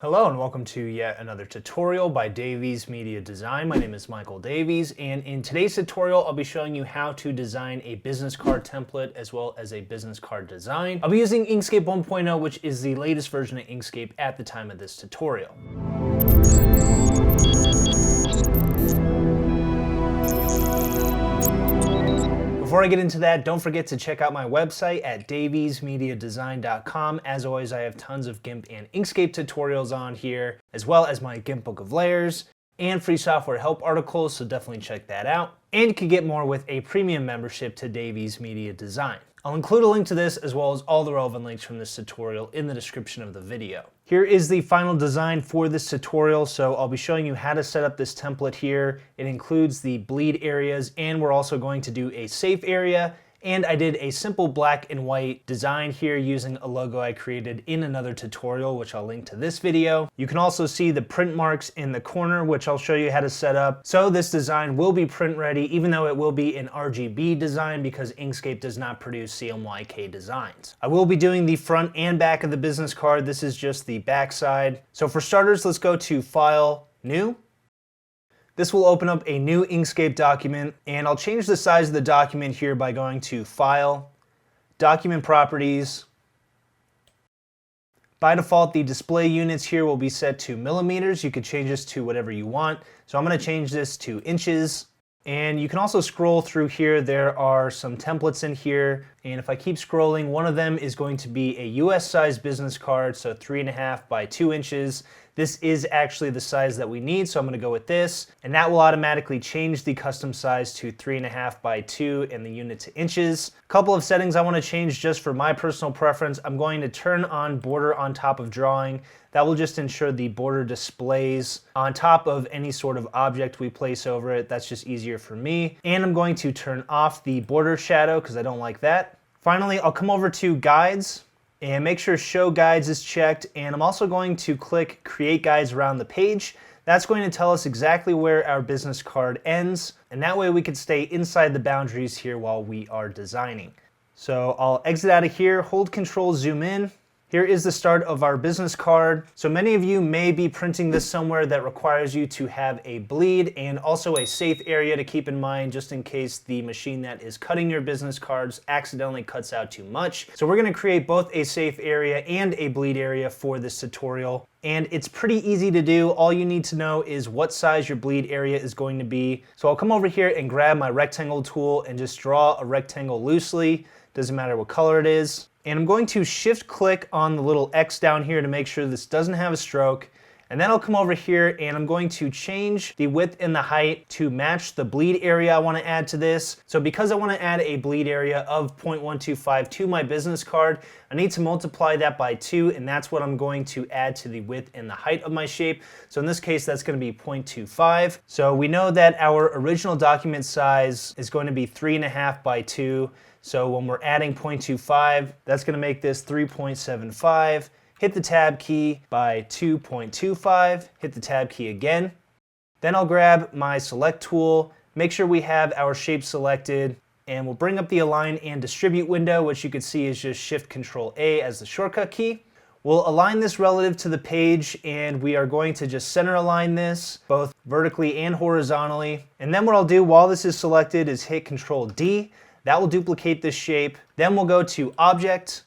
Hello and welcome to yet another tutorial by Davies Media Design. My name is Michael Davies, and in today's tutorial I'll be showing you how to design a business card template as well as a business card design. I'll be using Inkscape 1.0, which is the latest version of Inkscape at the time of this tutorial. Before I get into that, don't forget to check out my website at daviesmediadesign.com. As always, I have tons of GIMP and Inkscape tutorials on here, as well as my GIMP book of layers and free software help articles, so definitely check that out. And you can get more with a premium membership to Davies Media Design. I'll include a link to this as well as all the relevant links from this tutorial in the description of the video. Here is the final design for this tutorial, so I'll be showing you how to set up this template here. It includes the bleed areas, and we're also going to do a safe area. And I did a simple black and white design here using a logo I created in another tutorial, which I'll link to this video. You can also see the print marks in the corner, which I'll show you how to set up. So this design will be print ready, even though it will be an RGB design because Inkscape does not produce CMYK designs. I will be doing the front and back of the business card. This is just the back side. So for starters, let's go to File, New. This will open up a new Inkscape document, and I'll change the size of the document here by going to File, Document Properties. By default, the display units here will be set to millimeters. You could change this to whatever you want. So I'm going to change this to inches. And you can also scroll through here. There are some templates in here. And if I keep scrolling, one of them is going to be a US size business card, so 3.5 by 2 inches. This is actually the size that we need, so I'm gonna go with this. And that will automatically change the custom size to 3.5 by 2 and the unit to inches. A couple of settings I wanna change just for my personal preference. I'm going to turn on border on top of drawing. That will just ensure the border displays on top of any sort of object we place over it. That's just easier for me. And I'm going to turn off the border shadow because I don't like that. Finally, I'll come over to guides and make sure show guides is checked. And I'm also going to click create guides around the page. That's going to tell us exactly where our business card ends. And that way we can stay inside the boundaries here while we are designing. So I'll exit out of here, hold Control, zoom in. Here is the start of our business card. So many of you may be printing this somewhere that requires you to have a bleed and also a safe area to keep in mind just in case the machine that is cutting your business cards accidentally cuts out too much. So we're gonna create both a safe area and a bleed area for this tutorial. And it's pretty easy to do. All you need to know is what size your bleed area is going to be. So I'll come over here and grab my rectangle tool and just draw a rectangle loosely. Doesn't matter what color it is. And I'm going to shift click on the little X down here to make sure this doesn't have a stroke. And then I'll come over here and I'm going to change the width and the height to match the bleed area I want to add to this. So because I want to add a bleed area of 0.125 to my business card, I need to multiply that by 2, and that's what I'm going to add to the width and the height of my shape. So in this case, that's going to be 0.25. So we know that our original document size is going to be 3.5 by 2. So when we're adding 0.25, that's going to make this 3.75. Hit the tab key by 2.25, hit the tab key again. Then I'll grab my select tool, make sure we have our shape selected, and we'll bring up the align and distribute window, which you can see is just Shift Control A as the shortcut key. We'll align this relative to the page, and we are going to just center align this both vertically and horizontally. And then what I'll do while this is selected is hit Control D. That will duplicate this shape. Then we'll go to Object,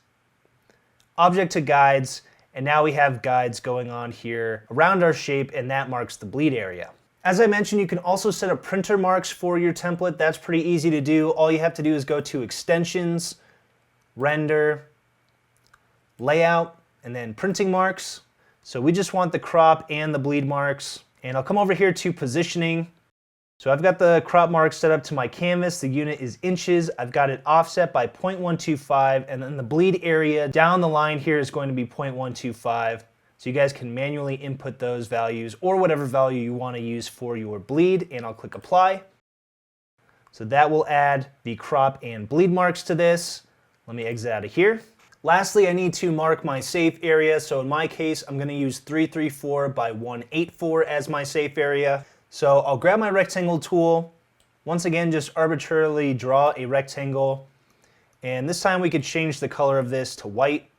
Object to Guides, and now we have guides going on here around our shape, and that marks the bleed area. As I mentioned, you can also set up printer marks for your template. That's pretty easy to do. All you have to do is go to Extensions, Render, Layout, and then Printing Marks. So we just want the crop and the bleed marks. And I'll come over here to Positioning. So I've got the crop mark set up to my canvas. The unit is inches. I've got it offset by 0.125, and then the bleed area down the line here is going to be 0.125. So you guys can manually input those values or whatever value you want to use for your bleed, and I'll click Apply. So that will add the crop and bleed marks to this. Let me exit out of here. Lastly, I need to mark my safe area. So in my case, I'm going to use 334 by 184 as my safe area. So I'll grab my rectangle tool, once again just arbitrarily draw a rectangle, and this time we could change the color of this to white.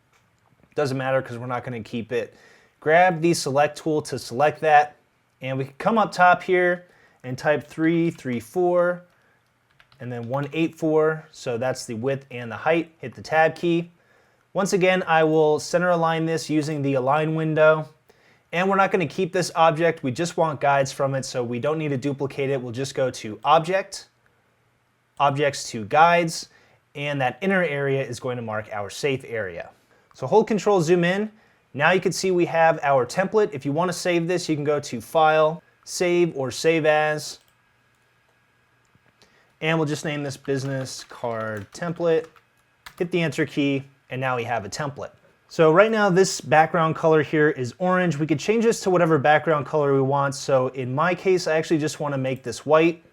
Doesn't matter because we're not going to keep it grab the select tool to select that, and we can come up top here and type 334 and then 184, so that's the width and the height. Hit the tab key. Once again, I will center align this using the align window. And we're not going to keep this object, we just want guides from it, so we don't need to duplicate it. We'll just go to Object, Objects to Guides, and that inner area is going to mark our safe area. So hold Control, zoom in. Now you can see we have our template. If you want to save this, you can go to File, Save, or Save As. And we'll just name this Business Card Template. Hit the Enter key, and now we have a template. So right now this background color here is orange. We could change this to whatever background color we want. So in my case, I actually just want to make this white.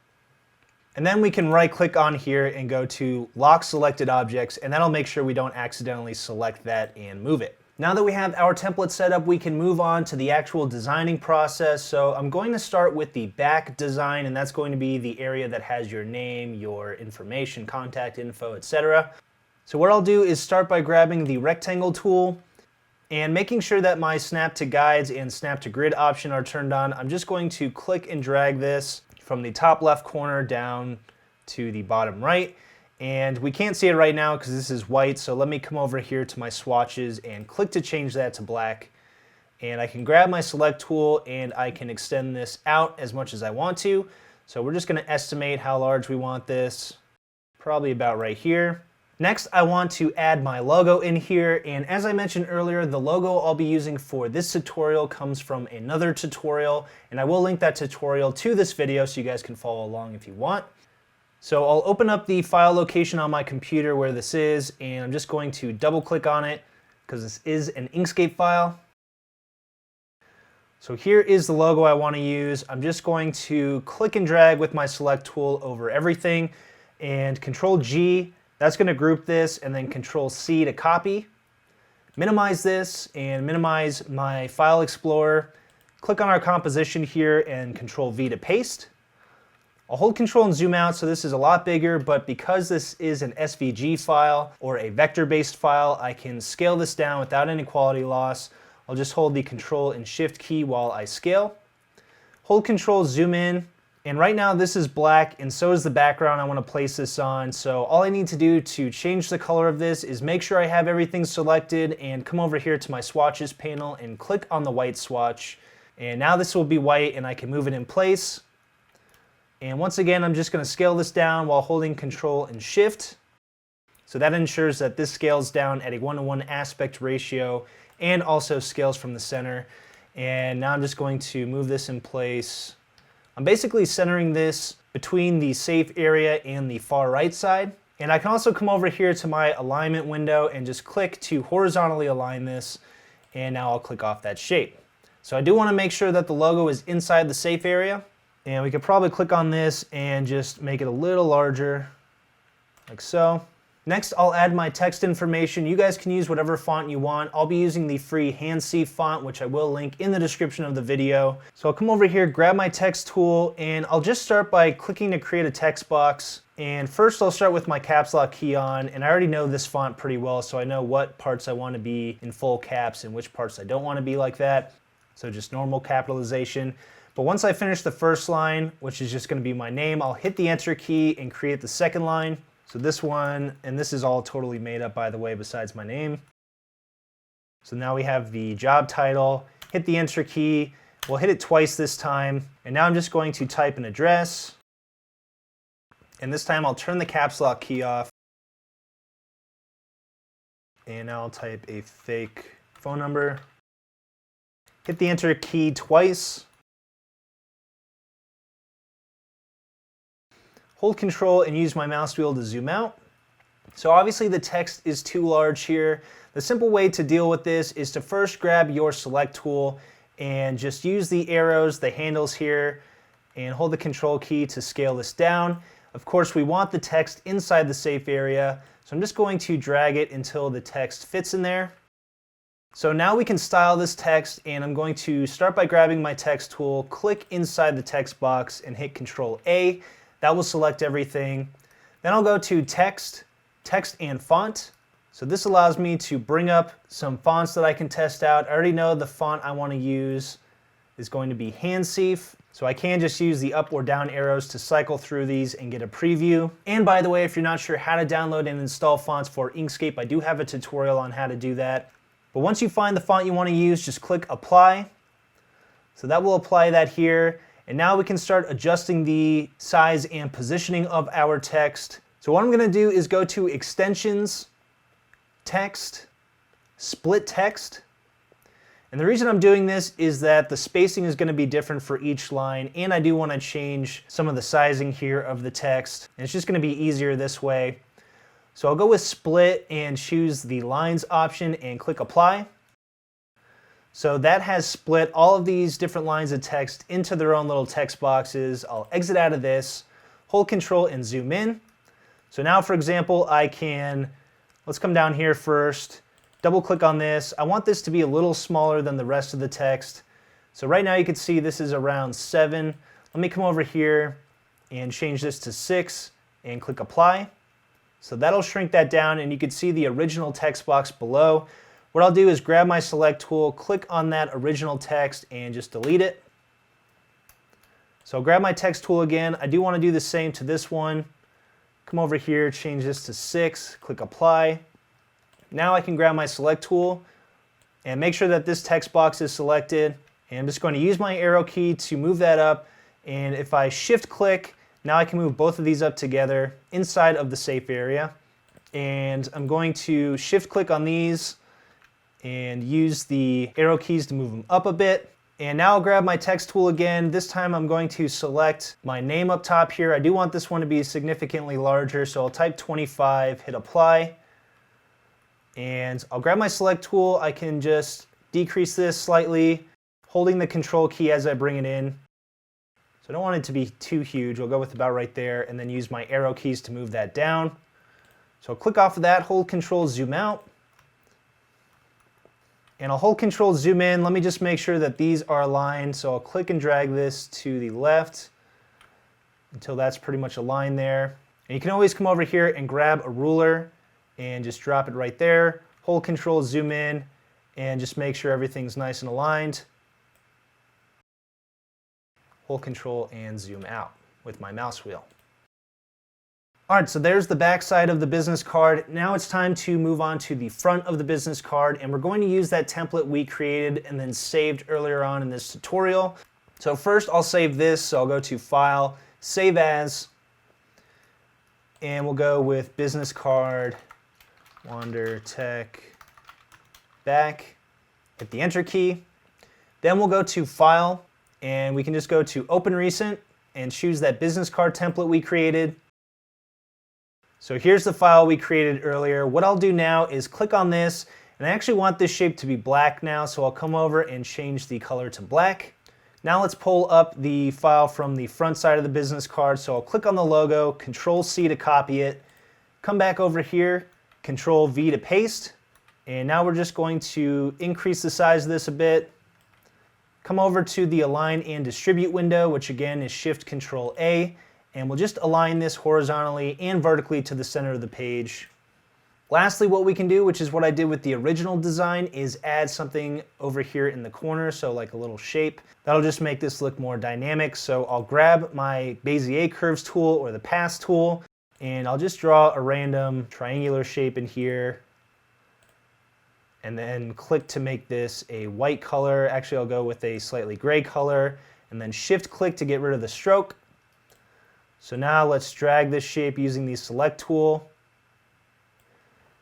And then we can right click on here and go to Lock Selected Objects, and that'll make sure we don't accidentally select that and move it. Now that we have our template set up, we can move on to the actual designing process. So I'm going to start with the back design, and that's going to be the area that has your name, your information, contact info, etc. So what I'll do is start by grabbing the rectangle tool and making sure that my snap to guides and snap to grid option are turned on. I'm just going to click and drag this from the top left corner down to the bottom right. And we can't see it right now because this is white, so let me come over here to my swatches and click to change that to black. And I can grab my select tool and I can extend this out as much as I want to. So we're just going to estimate how large we want this, probably about right here. Next, I want to add my logo in here, and as I mentioned earlier, the logo I'll be using for this tutorial comes from another tutorial, and I will link that tutorial to this video so you guys can follow along if you want. So I'll open up the file location on my computer where this is, and I'm just going to double click on it because this is an Inkscape file. So here is the logo I want to use. I'm just going to click and drag with my select tool over everything, and Control G, that's going to group this, and then Control C to copy. Minimize this and minimize my file explorer. Click on our composition here and Control V to paste. I'll hold Control and zoom out, so this is a lot bigger, but because this is an SVG file or a vector-based file, I can scale this down without any quality loss. I'll just hold the Control and Shift key while I scale. Hold Control, zoom in, and right now this is black, and so is the background I want to place this on. So all I need to do to change the color of this is make sure I have everything selected and come over here to my swatches panel and click on the white swatch. And now this will be white and I can move it in place. And once again, I'm just going to scale this down while holding Control and Shift. So that ensures that this scales down at a 1:1 aspect ratio and also scales from the center. And now I'm just going to move this in place. I'm basically centering this between the safe area and the far right side. And I can also come over here to my alignment window and just click to horizontally align this. And now I'll click off that shape. So I do want to make sure that the logo is inside the safe area. And we could probably click on this and just make it a little larger, like so. Next, I'll add my text information. You guys can use whatever font you want. I'll be using the free Handsi font, which I will link in the description of the video. So I'll come over here, grab my text tool, and I'll just start by clicking to create a text box. And first I'll start with my caps lock key on, and I already know this font pretty well, so I know what parts I want to be in full caps and which parts I don't want to be like that. So just normal capitalization. But once I finish the first line, which is just going to be my name, I'll hit the Enter key and create the second line. So this one, and this is all totally made up, by the way, besides my name. So now we have the job title, hit the Enter key, we'll hit it twice this time, and now I'm just going to type an address, and this time I'll turn the caps lock key off, and now I'll type a fake phone number, hit the Enter key twice, hold Control and use my mouse wheel to zoom out. So obviously the text is too large here. The simple way to deal with this is to first grab your select tool and just use the arrows, the handles here, and hold the Control key to scale this down. Of course, we want the text inside the safe area, so I'm just going to drag it until the text fits in there. So now we can style this text, and I'm going to start by grabbing my text tool, click inside the text box, and hit Control A. That will select everything. Then I'll go to Text, Text and Font. So this allows me to bring up some fonts that I can test out. I already know the font I want to use is going to be Handsafe. So I can just use the up or down arrows to cycle through these and get a preview. And by the way, if you're not sure how to download and install fonts for Inkscape, I do have a tutorial on how to do that. But once you find the font you want to use, just click Apply. So that will apply that here. And now we can start adjusting the size and positioning of our text. So what I'm going to do is go to Extensions, Text, Split Text. And the reason I'm doing this is that the spacing is going to be different for each line, and I do want to change some of the sizing here of the text. And it's just going to be easier this way. So I'll go with Split and choose the Lines option and click Apply. So that has split all of these different lines of text into their own little text boxes. I'll exit out of this, hold Control and zoom in. So now, for example, I can, let's come down here first, double click on this. I want this to be a little smaller than the rest of the text. So right now you can see this is around 7. Let me come over here and change this to 6 and click Apply. So that'll shrink that down, and you can see the original text box below. What I'll do is grab my select tool, click on that original text, and just delete it. So I'll grab my text tool again. I do want to do the same to this one. Come over here, change this to 6, click Apply. Now I can grab my select tool and make sure that this text box is selected. And I'm just going to use my arrow key to move that up. And if I shift click, now I can move both of these up together inside of the safe area. And I'm going to shift click on these and use the arrow keys to move them up a bit. And now I'll grab my text tool again. This time I'm going to select my name up top here. I do want this one to be significantly larger, so I'll type 25, hit Apply. And I'll grab my select tool. I can just decrease this slightly, holding the Control key as I bring it in. So I don't want it to be too huge. We'll go with about right there, and then use my arrow keys to move that down. So I'll click off of that, hold Control, zoom out. And I'll hold Control, zoom in. Let me just make sure that these are aligned. So I'll click and drag this to the left until that's pretty much aligned there. And you can always come over here and grab a ruler and just drop it right there. Hold Control, zoom in, and just make sure everything's nice and aligned. Hold Control and zoom out with my mouse wheel. All right, so there's the back side of the business card. Now it's time to move on to the front of the business card, and we're going to use that template we created and then saved earlier on in this tutorial. So first I'll save this, so I'll go to File, Save As, and we'll go with Business Card, Wander Tech, Back, hit the Enter key. Then we'll go to File, and we can just go to Open Recent and choose that business card template we created. So here's the file we created earlier. What I'll do now is click on this, and I actually want this shape to be black now, so I'll come over and change the color to black. Now let's pull up the file from the front side of the business card. So I'll click on the logo, Control C to copy it, come back over here, Control V to paste, and now we're just going to increase the size of this a bit. Come over to the Align and Distribute window, which again is Shift Control A. And we'll just align this horizontally and vertically to the center of the page. Lastly, what we can do, which is what I did with the original design, is add something over here in the corner, so like a little shape. That'll just make this look more dynamic. So I'll grab my Bezier Curves tool or the Pass tool, and I'll just draw a random triangular shape in here. And then click to make this a white color. Actually, I'll go with a slightly gray color, and then shift click to get rid of the stroke. So now let's drag this shape using the Select tool.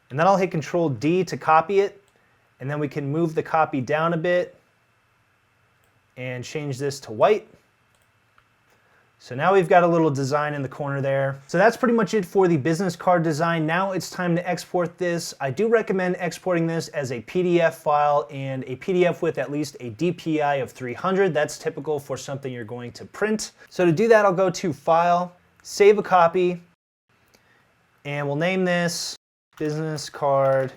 And then I'll hit Control D to copy it. And then we can move the copy down a bit and change this to white. So now we've got a little design in the corner there. So that's pretty much it for the business card design. Now it's time to export this. I do recommend exporting this as a PDF file, and a PDF with at least a DPI of 300. That's typical for something you're going to print. So to do that, I'll go to File, Save a Copy, and we'll name this Business Card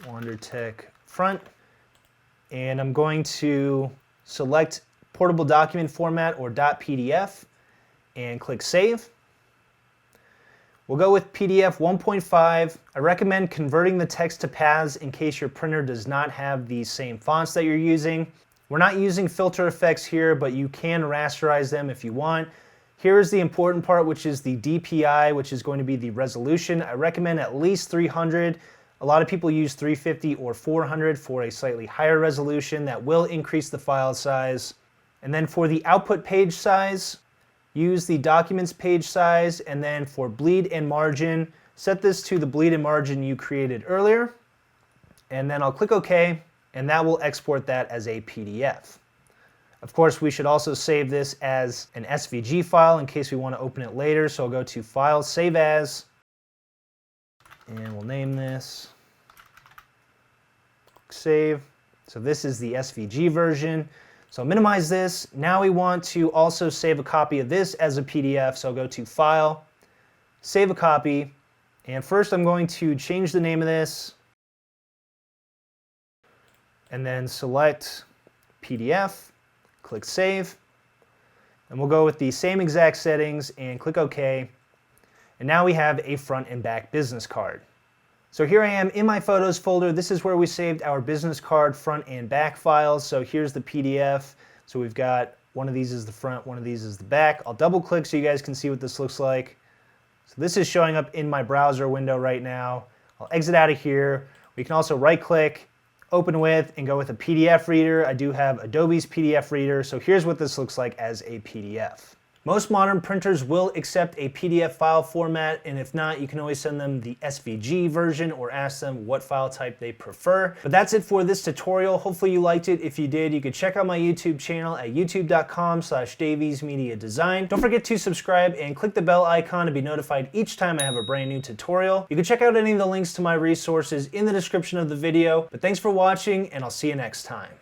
Wander Tech Front. And I'm going to select Portable Document Format or .pdf and click Save. We'll go with PDF 1.5. I recommend converting the text to paths in case your printer does not have the same fonts that you're using. We're not using filter effects here, but you can rasterize them if you want. Here is the important part, which is the DPI, which is going to be the resolution. I recommend at least 300. A lot of people use 350 or 400 for a slightly higher resolution. That will increase the file size. And then for the output page size, use the documents page size, and then for bleed and margin, set this to the bleed and margin you created earlier. And then I'll click OK, and that will export that as a PDF. Of course, we should also save this as an SVG file in case we want to open it later. So I'll go to File, Save As, and we'll name this Save. So this is the SVG version. So I'll minimize this. Now we want to also save a copy of this as a PDF. So I'll go to File, Save a Copy, and first I'm going to change the name of this, and then select PDF, click Save, and we'll go with the same exact settings and click OK. And now we have a front and back business card. So here I am in my Photos folder. This is where we saved our business card front and back files. So here's the PDF. So we've got one of these is the front, one of these is the back. I'll double click so you guys can see what this looks like. So this is showing up in my browser window right now. I'll exit out of here. We can also right click, open with, and go with a PDF reader. I do have Adobe's PDF reader. So here's what this looks like as a PDF. Most modern printers will accept a PDF file format, and if not, you can always send them the SVG version or ask them what file type they prefer. But that's it for this tutorial. Hopefully you liked it. If you did, you could check out my YouTube channel at youtube.com/daviesmediadesign. Don't forget to subscribe and click the bell icon to be notified each time I have a brand new tutorial. You can check out any of the links to my resources in the description of the video. But thanks for watching, and I'll see you next time.